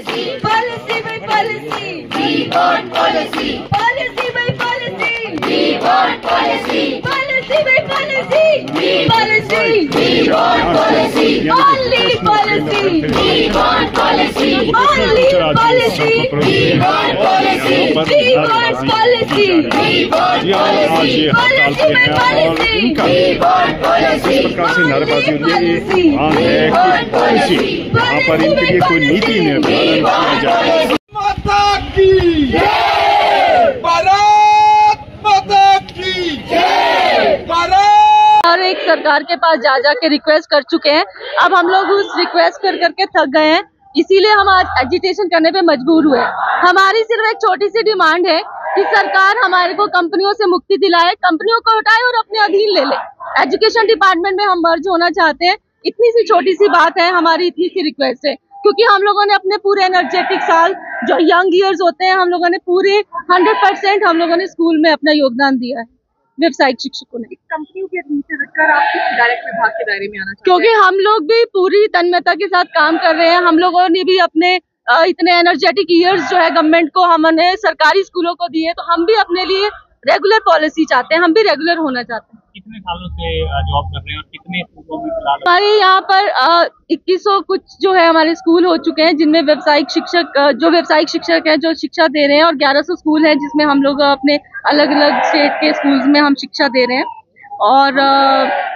policy, policy by policy. We want policy, policy by policy. We want policy, policy by policy. We policy, we want policy, only policy. We want policy, only policy. We want policy, we want policy. We want policy, policy by policy. We want policy, only policy. We want policy, यहाँ पर इनके लिए कोई नीति निर्धारण किया जाए। माता की जय, भारत माता की जय, भारत। और एक सरकार के पास जा के रिक्वेस्ट कर चुके हैं। अब हम लोग उस रिक्वेस्ट कर करके थक गए हैं, इसीलिए हम आज एजिटेशन करने पे मजबूर हुए। हमारी सिर्फ एक छोटी सी डिमांड है कि सरकार हमारे को कंपनियों से मुक्ति दिलाए, कंपनियों को हटाए और अपने अधीन ले ले। एजुकेशन डिपार्टमेंट में हम मर्ज होना चाहते हैं। इतनी सी छोटी सी बात है, हमारी इतनी सी रिक्वेस्ट है, क्योंकि हम लोगों ने अपने पूरे एनर्जेटिक साल जो यंग ईयर्स होते हैं, हम लोगों ने पूरे 100% हम लोगों ने स्कूल में अपना योगदान दिया है। व्यावसायिक शिक्षकों ने कंपनियों के अधीन से हटकर आप किस डायरेक्ट विभाग के दायरे में आना चाहते हैं? क्योंकि हम लोग भी पूरी तन्मयता के साथ काम कर रहे हैं। हम लोगों ने भी अपने इतने एनर्जेटिक ईयर्स जो है गवर्नमेंट को हमने सरकारी स्कूलों को दिए, तो हम भी अपने लिए रेगुलर पॉलिसी चाहते हैं, हम भी रेगुलर होना चाहते हैं। कितने सालों से जॉब कर रहे हैं और कितने स्कूलों में फिलहाल? हमारे यहाँ पर 2100 कुछ जो है हमारे स्कूल हो चुके हैं, जिनमें व्यावसायिक शिक्षक हैं जो शिक्षा दे रहे हैं, और 1100 स्कूल हैं जिसमें हम लोग अपने अलग अलग स्टेट के स्कूल्स में हम शिक्षा दे रहे हैं। और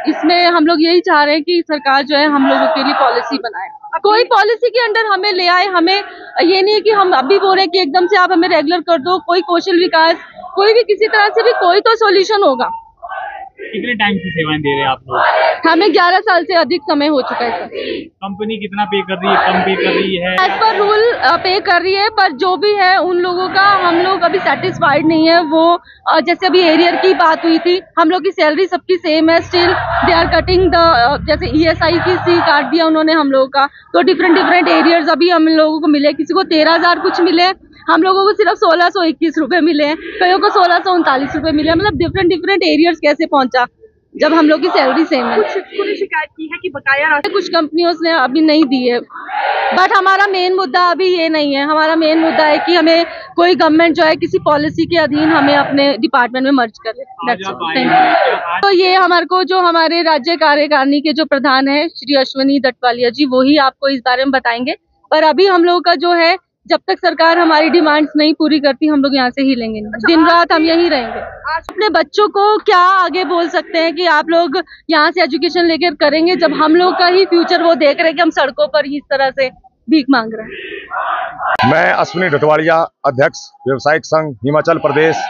इसमें हम लोग यही चाह रहे हैं कि सरकार जो है हम लोगों के लिए पॉलिसी बनाए, कोई पॉलिसी के अंडर हमें ले आए। हमें ये नहीं है कि हम अभी बोल रहे हैं कि एकदम से आप हमें रेगुलर कर दो। कोई कौशल विकास, कोई भी किसी तरह से भी कोई तो सॉल्यूशन होगा। कितने टाइम से सेवाएं दे रहे हैं आप लोग? हमें 11 साल से अधिक समय हो चुका है सर। कंपनी कितना पे कर रही है, कम पे कर रही है? एज पर रूल पे कर रही है, पर जो भी है उन लोगों का हम लोग अभी सेटिस्फाइड नहीं है। वो जैसे अभी एरियर की बात हुई थी, हम लोग की सैलरी सबकी सेम है, still they are cutting the, जैसे ESIC काट दिया उन्होंने हम लोगों का। तो डिफरेंट एरियर्स अभी हम लोगों को मिले, किसी को 13,000 कुछ मिले, हम लोगों को सिर्फ 1621 रुपए मिले हैं, कईयों को 1639 रुपए मिले। मतलब डिफरेंट एरियर्स कैसे पहुंचा जब हम लोग की सैलरी सेम है। कुछ शिक्षकों ने शिकायत की है कि बकाया राशि कुछ कंपनियों ने अभी नहीं दी है, बट हमारा मेन मुद्दा अभी ये नहीं है। हमारा मेन मुद्दा है कि हमें कोई गवर्नमेंट जो है किसी पॉलिसी के अधीन हमें अपने डिपार्टमेंट में मर्ज करे। तो ये हमारे को जो हमारे राज्य कार्यकारिणी के जो प्रधान है श्री अश्विनी दत्तवालिया जी, वो ही आपको इस बारे में बताएंगे। पर अभी हम लोग का जो है, जब तक सरकार हमारी डिमांड्स नहीं पूरी करती, हम लोग यहाँ से ही लेंगे। दिन रात हम यही रहेंगे। अपने बच्चों को क्या आगे बोल सकते हैं कि आप लोग यहाँ से एजुकेशन लेकर करेंगे, जब हम लोग का ही फ्यूचर वो देख रहे हैं कि हम सड़कों पर ही इस तरह से भीख मांग रहे हैं। मैं अश्विनी दत्तवालिया, अध्यक्ष व्यावसायिक संघ हिमाचल प्रदेश।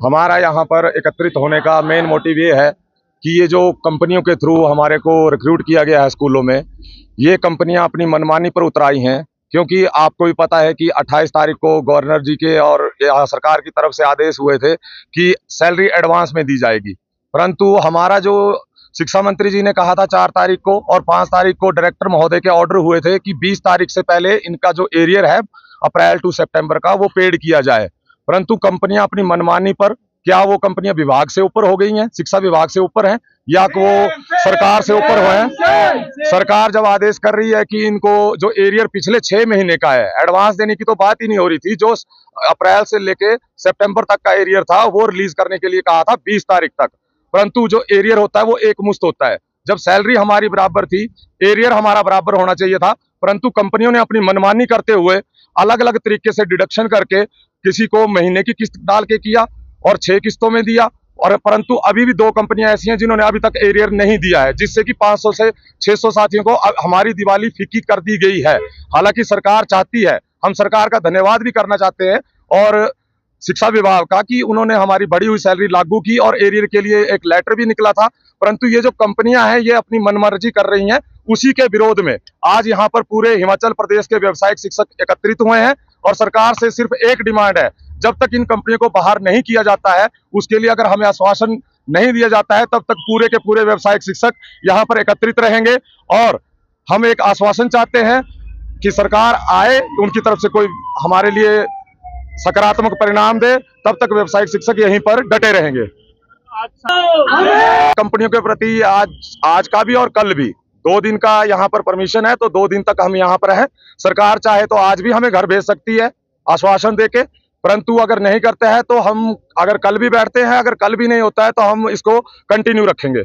हमारा यहाँ पर एकत्रित होने का मेन मोटिव ये है कि ये जो कंपनियों के थ्रू हमारे को रिक्रूट किया गया है स्कूलों में, ये कंपनियां अपनी मनमानी पर उतराई हैं। क्योंकि आपको भी पता है कि 28 तारीख को गवर्नर जी के और सरकार की तरफ से आदेश हुए थे कि सैलरी एडवांस में दी जाएगी, परंतु हमारा जो शिक्षा मंत्री जी ने कहा था 4 तारीख को और 5 तारीख को डायरेक्टर महोदय के ऑर्डर हुए थे कि 20 तारीख से पहले इनका जो एरियर है अप्रैल टू सितंबर का, वो पेड किया जाए। परंतु कंपनियां अपनी मनमानी पर, क्या वो कंपनियां विभाग से ऊपर हो गई हैं, शिक्षा विभाग से ऊपर हैं, या वो सरकार से ऊपर हुए हैं? सरकार जब आदेश कर रही है कि इनको जो एरियर पिछले 6 महीने का है, एडवांस देने की तो बात ही नहीं हो रही थी। जो अप्रैल से लेके सितंबर तक का एरियर था वो रिलीज करने के लिए कहा था 20 तारीख तक, परंतु जो एरियर होता है वो एक मुश्त होता है। जब सैलरी हमारी बराबर थी, एरियर हमारा बराबर होना चाहिए था, परंतु कंपनियों ने अपनी मनमानी करते हुए अलग अलग तरीके से डिडक्शन करके किसी को महीने की किस्त डाल के किया और 6 किस्तों में दिया। और परंतु अभी भी 2 कंपनियां ऐसी हैं जिन्होंने अभी तक एरियर नहीं दिया है, जिससे कि 500 से 600 साथियों को हमारी दिवाली फीकी कर दी गई है। हालांकि सरकार चाहती है, हम सरकार का धन्यवाद भी करना चाहते हैं और शिक्षा विभाग का, कि उन्होंने हमारी बढ़ी हुई सैलरी लागू की और एरियर के लिए एक लेटर भी निकला था। परंतु ये जो कंपनियां हैं ये अपनी मनमर्जी कर रही हैं, उसी के विरोध में आज यहाँ पर पूरे हिमाचल प्रदेश के व्यावसायिक शिक्षक एकत्रित हुए हैं। और सरकार से सिर्फ एक डिमांड है, जब तक इन कंपनियों को बाहर नहीं किया जाता है, उसके लिए अगर हमें आश्वासन नहीं दिया जाता है, तब तक पूरे के पूरे व्यावसायिक शिक्षक यहाँ पर एकत्रित रहेंगे। और हम एक आश्वासन चाहते हैं कि सरकार आए, उनकी तरफ से कोई हमारे लिए सकारात्मक परिणाम दे, तब तक व्यावसायिक शिक्षक यहीं पर डटे रहेंगे। कंपनियों के प्रति आज का भी और कल भी 2 दिन का यहाँ पर परमिशन है, तो 2 दिन तक हम यहाँ पर हैं। सरकार चाहे तो आज भी हमें घर भेज सकती है आश्वासन देके, परंतु अगर नहीं करते हैं तो हम अगर कल भी बैठते हैं, अगर कल भी नहीं होता है तो हम इसको कंटिन्यू रखेंगे।